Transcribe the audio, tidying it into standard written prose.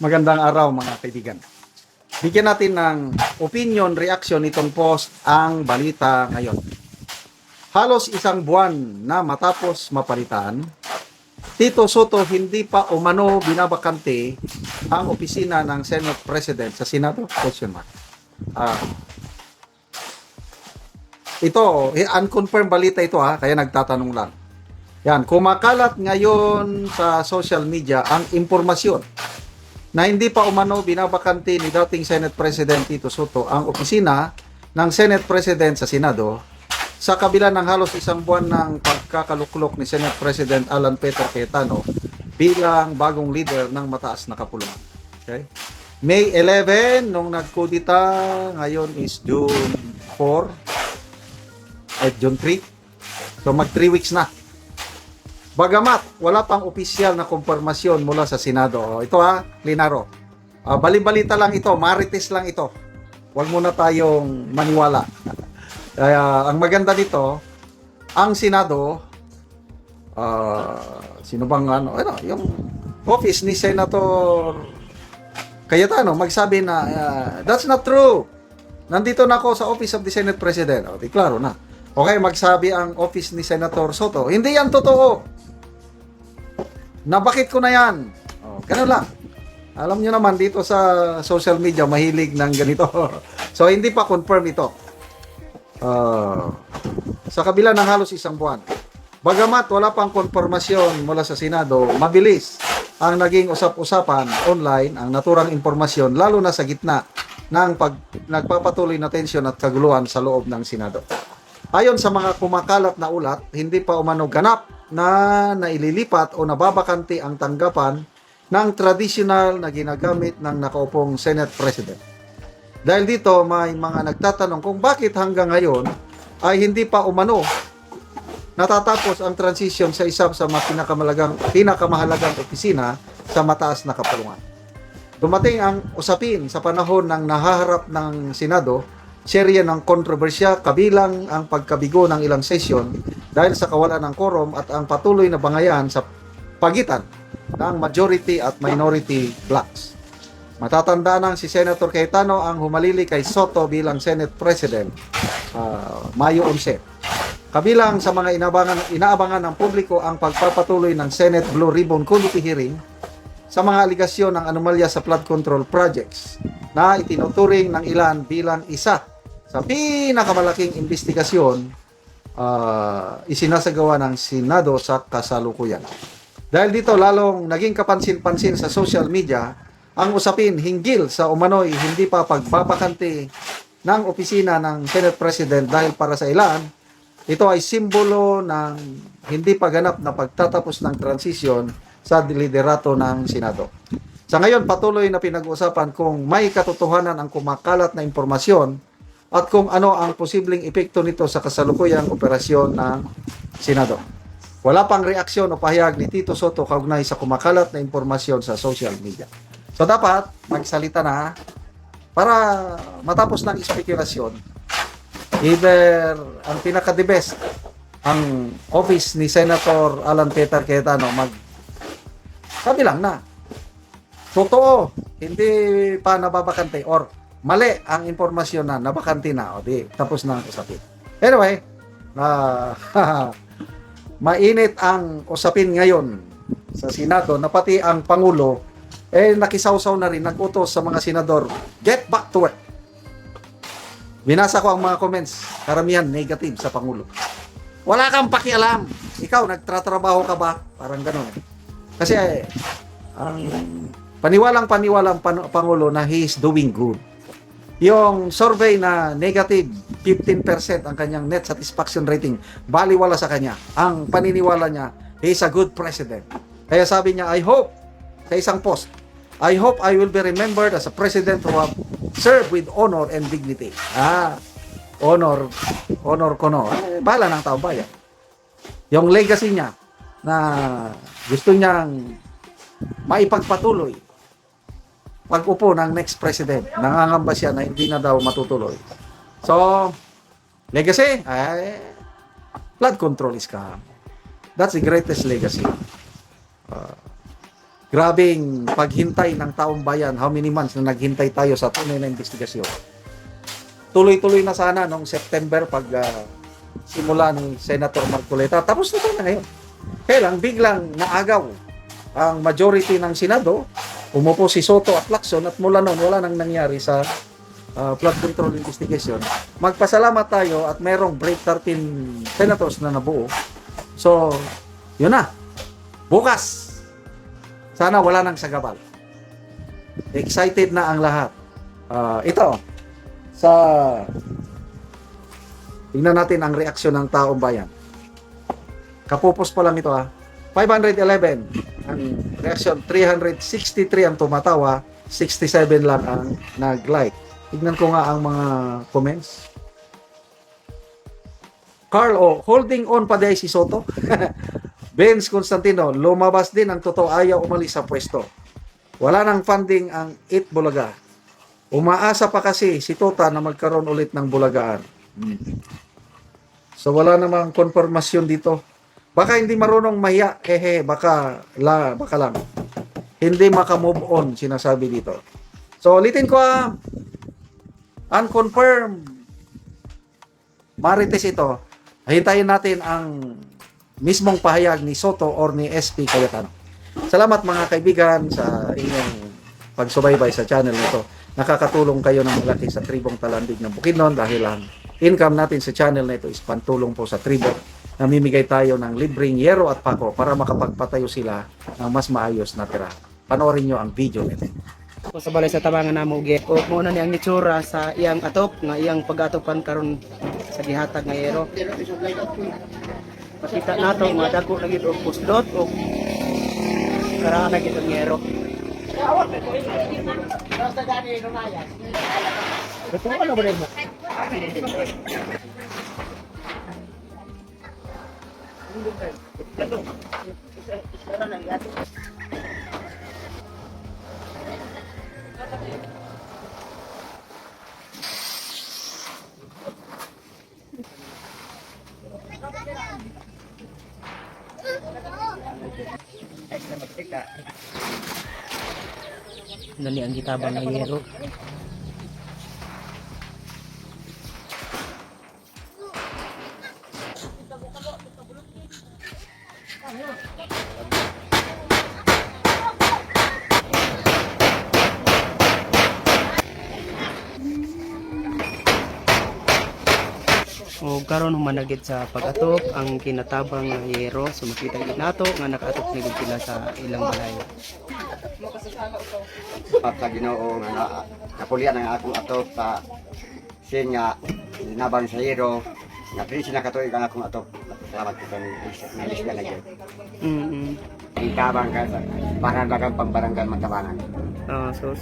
Magandang araw mga kaibigan. Bigyan natin ng opinion, reaction itong post ang balita ngayon. Halos isang buwan na matapos mapalitan, Tito Soto hindi pa umano binabakante ang opisina ng Senate President sa Senado? Question mark. Ito, unconfirmed balita ito kaya nagtatanong lang. Yan, kumakalat ngayon sa social media ang impormasyon na hindi pa umano binabakante ni dating Senate President Tito Soto ang opisina ng Senate President sa Senado sa kabila ng halos isang buwan ng pagkakaluklok ni Senate President Alan Peter Cayetano bilang bagong leader ng mataas na kapulungan. Okay? May 11 nung nagkudita, ngayon is June 4 at June 3. So mag 3 weeks na. Bagamat wala pang opisyal na kumpirmasyon mula sa Senado. Ito Linaro. Balibalita lang ito, marites lang ito. Huwag muna tayong maniwala. Kaya ang maganda dito, ang Senado, sino bang yung office ni Senator Cayetano magsabi na that's not true. Nandito na ako sa Office of the Senate President. Di klaro na. Okay, magsabi ang office ni Senator Soto, hindi yan totoo. Nabakit ko na yan. Ganun lang. Alam nyo naman, dito sa social media, mahilig ng ganito. So, hindi pa confirm ito. Sa kabila ng halos isang buwan. Bagamat wala pang konfirmasyon mula sa Senado, mabilis ang naging usap-usapan online, ang naturang impormasyon, lalo na sa gitna ng nagpapatuloy na tensyon at kaguluhan sa loob ng Senado. Ayon sa mga kumakalat na ulat, hindi pa umano ganap na naililipat o nababakante ang tanggapan ng tradisyonal na ginagamit ng nakaupong Senate President. Dahil dito, may mga nagtatanong kung bakit hanggang ngayon ay hindi pa umano natatapos ang transition sa isa sa mga pinakamahalagang opisina sa mataas na kapulungan. Dumating ang usapin sa panahon ng nahaharap ng Senado, serye ng kontrobersya kabilang ang pagkabigo ng ilang sesyon dahil sa kawalan ng quorum at ang patuloy na bangayan sa pagitan ng majority at minority blocks. Matatandaan ng si Senator Cayetano ang humalili kay Soto bilang Senate President Mayo 11. Kabilang sa mga inaabangan ng publiko ang pagpapatuloy ng Senate Blue Ribbon Committee hearing sa mga aligasyon ng anomalya sa flood control projects na itinuturing ng ilan bilang isa sa pinakamalaking investigasyon isinasagawa ng Senado sa kasalukuyan. Dahil dito lalong naging kapansin-pansin sa social media ang usapin hinggil sa umano'y hindi pa pagbabakante ng opisina ng Senate President dahil para sa ilan, ito ay simbolo ng hindi pa ganap na pagtatapos ng transisyon sa liderato ng Senado. Sa ngayon, patuloy na pinag-uusapan kung may katotohanan ang kumakalat na impormasyon at kung ano ang posibleng epekto nito sa kasalukuyang operasyon ng Senado. Wala pang reaksyon o pahayag ni Tito Soto kaugnay sa kumakalat na impormasyon sa social media. So dapat magsalita na para matapos ng spekulasyon. Either ang pinaka-the best, ang office ni Senator Alan Peter Cayetano sabi lang na totoo, hindi pa nababakante or mali ang impormasyon na nabakante na. O di, tapos na ang usapin. Anyway, mainit ang usapin ngayon sa Senado na pati ang Pangulo nakisawsaw na rin, nag-utos sa mga senador, get back to work. Binasa ko ang mga comments, karamihan negative sa Pangulo. Wala kang pakialam. Ikaw, nagtratrabaho ka ba? Parang gano'n. Kasi ang paniwalang Pangulo na he is doing good. Yung survey na negative 15% ang kanyang net satisfaction rating, baliwala sa kanya. Ang paniniwala niya, he is a good president. Kaya sabi niya, I hope, sa isang post, I hope I will be remembered as a president who have served with honor and dignity. Honor ko no. Bahala ng tao bayan. Yung legacy niya na gusto niyang maipagpatuloy pag-upo ng next president. Nangangamba siya na hindi na daw matutuloy. So, legacy, flood control is calm. That's the greatest legacy. grabing paghintay ng taong bayan, how many months na naghintay tayo sa tunay na investigasyon. Tuloy-tuloy na sana noong September pag simula ni Senator Marcoleta. Tapos na sana ngayon. Kaya lang, biglang naagaw ang majority ng Senado, umupo si Soto at Lacson at mula noon wala nang nangyari sa flood control investigation. Magpasalamat tayo at merong break 13 senators na nabuo. So, yun na. Bukas, sana wala nang sagabal. Excited na ang lahat. Ito, tingnan natin ang reaksyon ng taong bayan. Kapupos pa lang ito 511 ang reaksyon, 363 ang tumatawa, 67 lang ang nag-like. Tignan ko nga ang mga comments. Carl, holding on pa day si Soto. Benz Constantino, lumabas din ang totoo, ayaw umalis sa pwesto. Wala nang funding ang Eat Bulaga. Umaasa pa kasi si Tota na magkaroon ulit ng bulagaan. So wala namang konfirmasyon dito. Baka hindi marunong mahiya, baka lang. Hindi maka-move on, sinasabi dito. So ulitin ko unconfirmed Marites ito. Hintayin natin ang mismong pahayag ni Soto or ni SP Cayetano. Salamat mga kaibigan sa inyong pagsubaybay sa channel nito. Nakakatulong kayo ng malaki sa tribong Talandig ng Bukidnon dahil ang income natin sa channel na ito is pantulong po sa tribo. Namimigay tayo ng libreng yero at pako para makapagpatayo sila ng mas maayos na tirahan. Panoorin nyo ang video nito. Kung sa balay sa tabangan na mo o muna niyang nitsura sa iyang atop nga iyang pag-atopan karon sa gihatag nga yero. Makita nato nga dako lagi og pusdot o karaan lagi ang yero. Betul ano ba mo? Nani ang gitabang ng yero. O karon humanagit sa pag-atop ang kinatabang nga yero, so makita gid nato nga nakaatop ni gid sila sa ilang balay. At sa Ginoo nga napulian ang akong atop sa sin nga nabang sa hero nga pili nakatuig ang akong atop. Salamat ko sa nilisga na yun. Itabang ka sa pangandagang pambaranggan Magtabangan. So